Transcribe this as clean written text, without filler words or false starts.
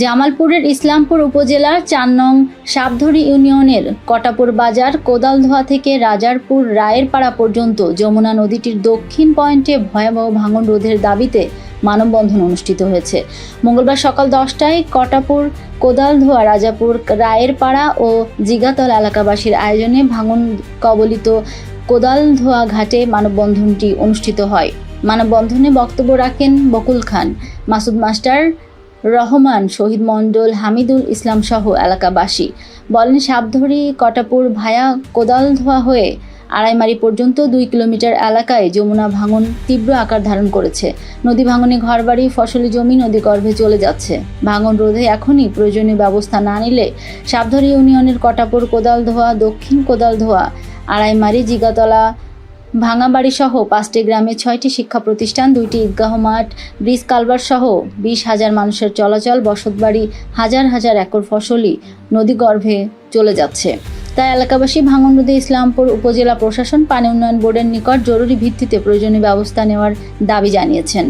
জামালপুরের ইসলামপুর উপজেলার ৪ নং সাবধরি ইউনিয়নের কটাপুর বাজার কোদালধোয়া থেকে রাজারপুর রায়েরপাড়া পর্যন্ত যমুনা নদীটির দক্ষিণ পয়েন্টে ভয়াবহ ভাঙন রোধের দাবিতে মানববন্ধন অনুষ্ঠিত হয়েছে। মঙ্গলবার সকাল 10টায় কটাপুর, কোদালধোয়া, রাজাপুর, রায়েরপাড়া ও জিগাতলা এলাকাবাসীর আয়োজনে ভাঙন কবলিত কোদালধোয়া ঘাটে মানববন্ধনটি অনুষ্ঠিত হয়। মানববন্ধনে বক্তব্য রাখেন বকুল খান, মাসুদ মাস্টার, রহমান, শহীদ মণ্ডল, হামিদুল ইসলাম সহ এলাকাবাসী। বলেন, সাবধরি কটাপুর ভায়া কোদালধোয়া হয়ে আড়াইমারি পর্যন্ত 2 কিলোমিটার এলাকায় যমুনা ভাঙন তীব্র আকার ধারণ করেছে। নদী ভাঙনে ঘরবাড়ি, ফসলি জমি নদীগর্ভে চলে যাচ্ছে। ভাঙন রোধে এখনই প্রয়োজনীয় ব্যবস্থা না নিলে সাবধরি ইউনিয়নের কটাপুর, কোদালধোয়া, দক্ষিণ কোদালধোয়া, আড়াইমারি, জিগাতলা, ভাঙাবাড়ি সহ 5টি গ্রামে 6টি শিক্ষা প্রতিষ্ঠান, 2টি ঈদগাহ মাঠ, ব্রিজ কালভার সহ 20,000 মানুষের চলাচল, বসতবাড়ি, হাজার হাজার একর ফসলি নদীগর্ভে চলে যাচ্ছে। তাই এলাকাবাসী ভাঙন রোধে ইসলামপুর উপজেলা প্রশাসন, পানি উন্নয়ন বোর্ডের নিকট জরুরি ভিত্তিতে প্রয়োজনীয় ব্যবস্থা নেওয়ার দাবি জানিয়েছেন।